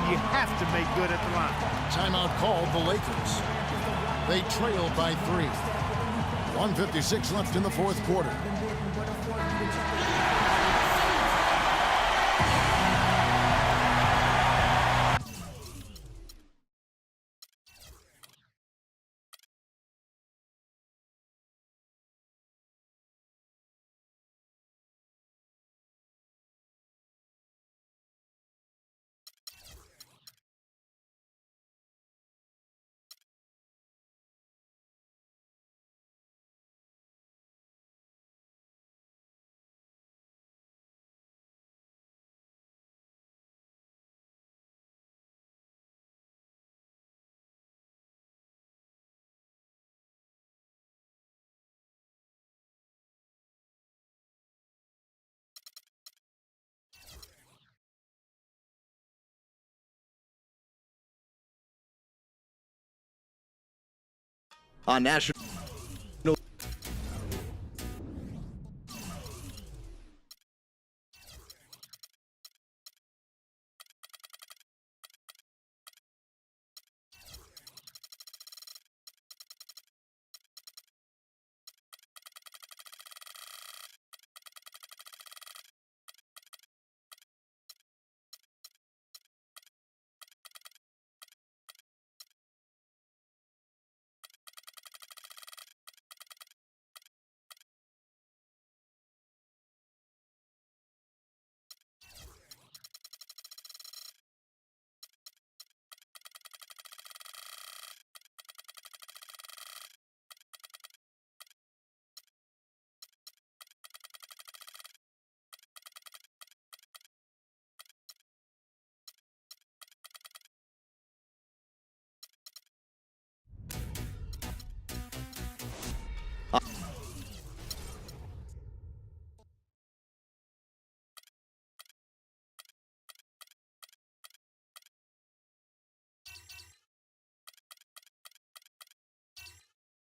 you have to make good at the line. Timeout called the Lakers. They trailed by 3. 1:56 left in the fourth quarter. On national.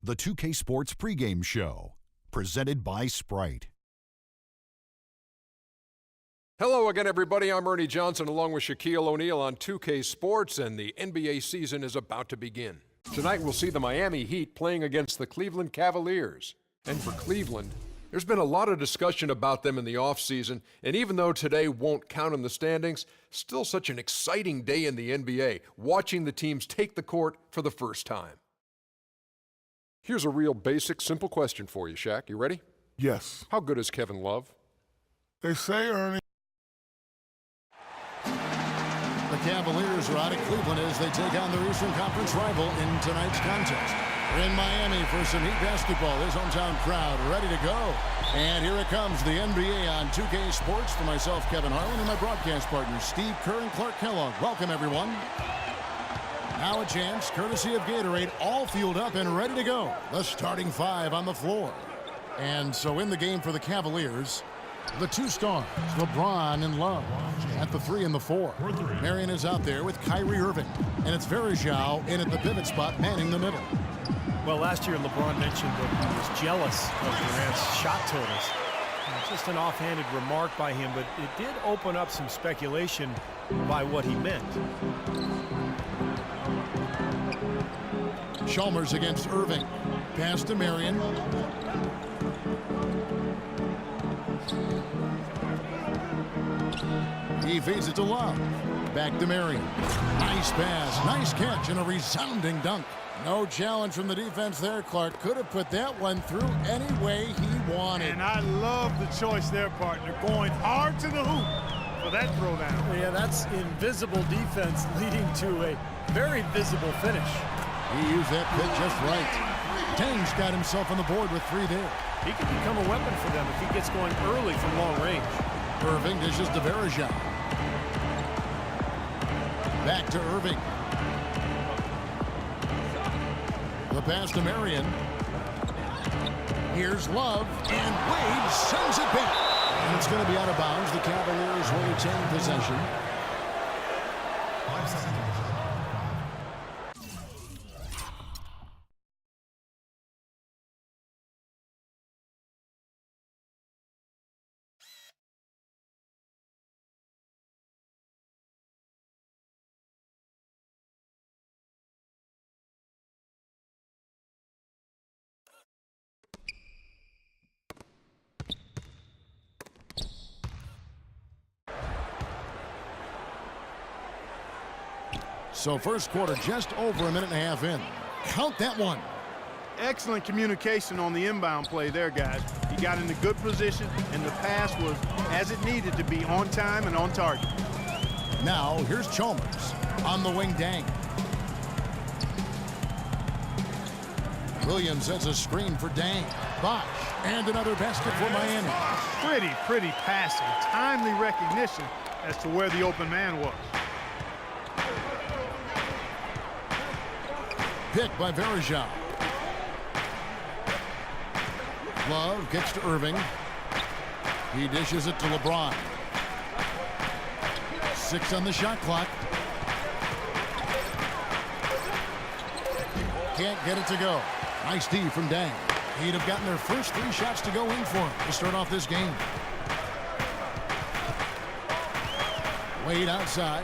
The 2K Sports pregame show, presented by Sprite. Hello again, everybody. I'm Ernie Johnson along with Shaquille O'Neal on 2K Sports, and the NBA season is about to begin. Tonight we'll see the Miami Heat playing against the Cleveland Cavaliers. And for Cleveland, there's been a lot of discussion about them in the offseason, and even though today won't count in the standings, still such an exciting day in the NBA, watching the teams take the court for the first time. Here's a real basic, simple question for you, Shaq. You ready? Yes. How good is Kevin Love? They say, Ernie. The Cavaliers are out of Cleveland as they take on their Eastern Conference rival in tonight's contest. We're in Miami for some Heat basketball. His hometown crowd ready to go. And here it comes, the NBA on 2K Sports. For myself, Kevin Harlan, and my broadcast partners, Steve Kerr and Clark Kellogg. Welcome, everyone. Now a chance, courtesy of Gatorade, all fueled up and ready to go. The starting 5 on the floor. And so in the game for the Cavaliers, the 2 stars, LeBron and Love, at the 3 and the 4. Marion is out there with Kyrie Irving. And it's Varejao in at the pivot spot, manning the middle. Well, last year LeBron mentioned that he was jealous of Durant's shot totals. Just an offhanded remark by him, but it did open up some speculation by what he meant. Chalmers against Irving. Pass to Marion. He feeds it to Love. Back to Marion. Nice pass, nice catch, and a resounding dunk. No challenge from the defense there, Clark. Could have put that one through any way he wanted. And I love the choice there, partner. Going hard to the hoop for that throwdown. Yeah, that's invisible defense leading to a very visible finish. He used that pitch just right. Tang's got himself on the board with 3 there. He could become a weapon for them if he gets going early from long range. Irving dishes to Varejao. Back to Irving. The pass to Marion. Here's Love, and Wade sends it back. And it's going to be out of bounds. The Cavaliers will retain possession. So first quarter just over a minute and a half in. Count that one. Excellent communication on the inbound play there, guys. He got in a good position, and the pass was as it needed to be, on time and on target. Now here's Chalmers. On the wing, Dang. Williams sets a screen for Dang. Bosch. And another basket for Miami. Pretty passing. Timely recognition as to where the open man was. Pick by Varejao. Love gets to Irving. He dishes it to LeBron. 6 on the shot clock. Can't get it to go. Nice D from Dang. He'd have gotten their first 3 shots to go in for him to start off this game. Wade outside.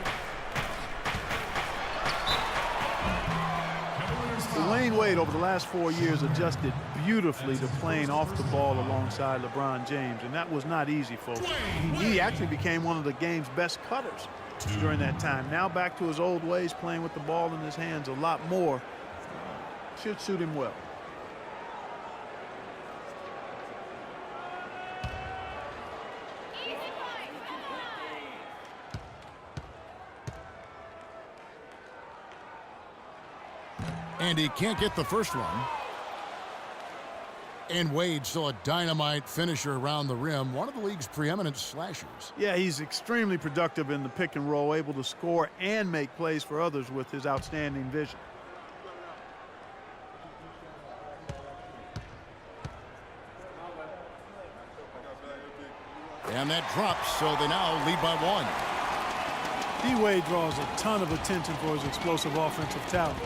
Dwayne Wade over the last 4 years adjusted beautifully to playing off the ball alongside LeBron James, and that was not easy, folks. He actually became one of the game's best cutters during that time. Now back to his old ways, playing with the ball in his hands a lot more. Should suit him well. And he can't get the first one. And Wade still a dynamite finisher around the rim. One of the league's preeminent slashers. Yeah, he's extremely productive in the pick and roll, able to score and make plays for others with his outstanding vision. And that drops, so they now lead by 1. D-Wade draws a ton of attention for his explosive offensive talent.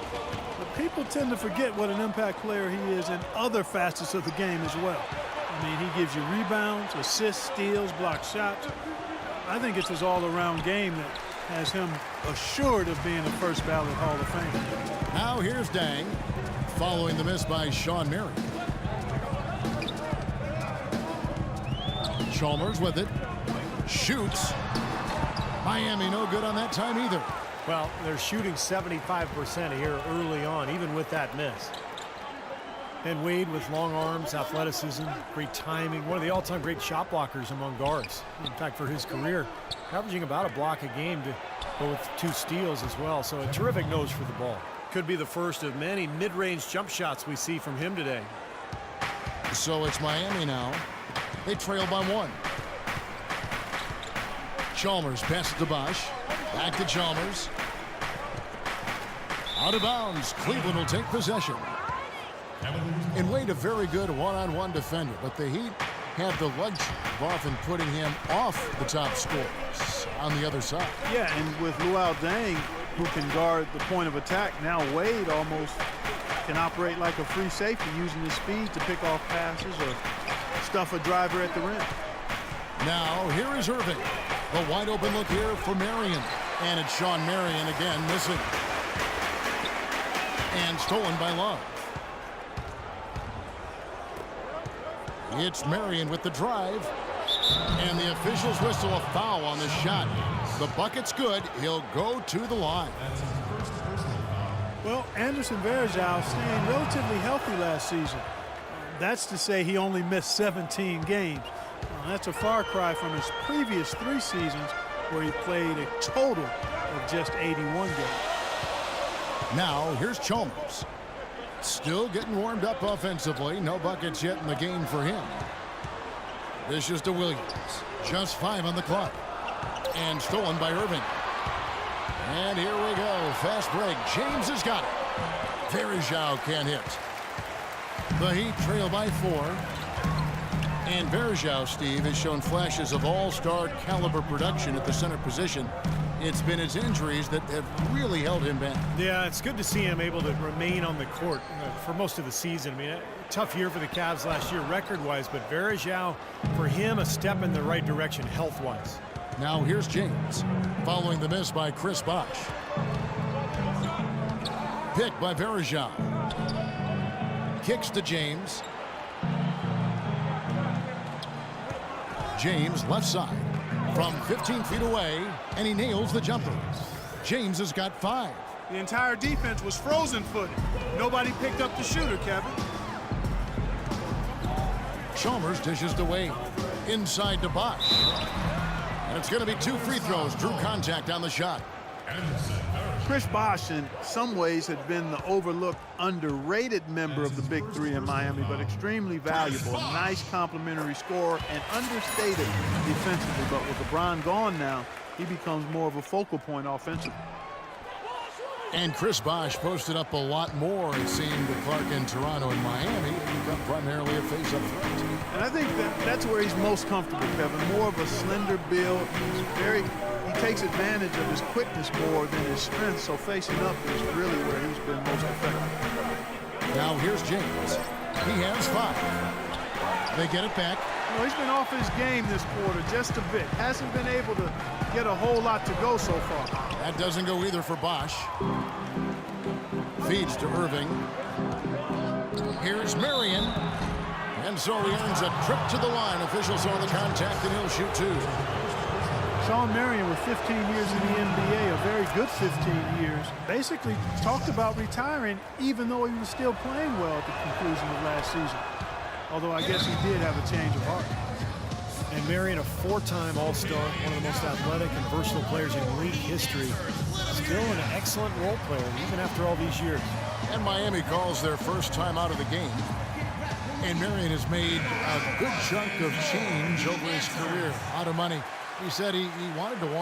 But people tend to forget what an impact player he is in other facets of the game as well. I mean, he gives you rebounds, assists, steals, block shots. I think it's his all-around game that has him assured of being a first ballot Hall of Famer. Now here's Dang, following the miss by Sean Marion. Chalmers with it. Shoots. Miami no good on that time either. Well, they're shooting 75% here early on, even with that miss. And Wade with long arms, athleticism, great timing, one of the all-time great shot blockers among guards. In fact, for his career, averaging about a block a game to go with 2 steals as well. So a terrific nose for the ball. Could be the first of many mid-range jump shots we see from him today. So it's Miami now. They trail by 1. Chalmers passes to Bosch. Back to Chalmers. Out of bounds. Cleveland will take possession. And Wade, a very good one-on-one defender, but the Heat have the luxury of often putting him off the top scorers on the other side. Yeah, and with Luol Deng, who can guard the point of attack, now Wade almost can operate like a free safety, using his speed to pick off passes or stuff a driver at the rim. Now here is Irving. The wide open look here for Marion. And it's Sean Marion again missing. And stolen by Love. It's Marion with the drive. And the officials whistle a foul on the shot. The bucket's good. He'll go to the line. Well, Anderson Varejao staying relatively healthy last season. That's to say he only missed 17 games. That's a far cry from his previous 3 seasons where he played a total of just 81 games. Now here's Chalmers. Still getting warmed up offensively. No buckets yet in the game for him. This is to Williams. Just 5 on the clock. And stolen by Irving. And here we go. Fast break. James has got it. Varejao can't hit. The Heat trail by 4. And Varejao, Steve, has shown flashes of all-star caliber production at the center position. It's been his injuries that have really held him back. Yeah, it's good to see him able to remain on the court for most of the season. I mean, a tough year for the Cavs last year record-wise, but Varejao, for him, a step in the right direction health-wise. Now here's James, following the miss by Chris Bosh. Pick by Varejao. Kicks to James. James left side from 15 feet away, and he nails the jumper. James has got 5. The entire defense was frozen-footed. Nobody picked up the shooter, Kevin. Chalmers dishes to Wade. Inside to Bosch. And it's going to be 2 free throws. Drew contact on the shot. Chris Bosh, in some ways, had been the overlooked, underrated member of the Big Three in Miami, but extremely valuable. A nice complimentary scorer and understated defensively. But with LeBron gone now, he becomes more of a focal point offensively. And Chris Bosh posted up a lot more, it seemed, to Clark in Toronto and Miami. He become primarily a face-up threat. And I think that's where he's most comfortable, Kevin. More of a slender build. He takes advantage of his quickness more than his strength, so facing up is really where he's been most effective. Now here's James. He has 5. They get it back. You know, he's been off his game this quarter just a bit. Hasn't been able to get a whole lot to go so far. That doesn't go either for Bosch. Feeds to Irving. Here's Marion. And so he earns a trip to the line. Officials saw the contact, and he'll shoot 2. Shawn Marion, with 15 years in the NBA, a very good 15 years, basically talked about retiring even though he was still playing well at the conclusion of last season. Although I guess he did have a change of heart. And Marion, a 4-time All-Star, one of the most athletic and versatile players in league history. Still an excellent role player, even after all these years. And Miami calls their first time out of the game. And Marion has made a good chunk of change over his career. Out of money. He said he wanted to walk.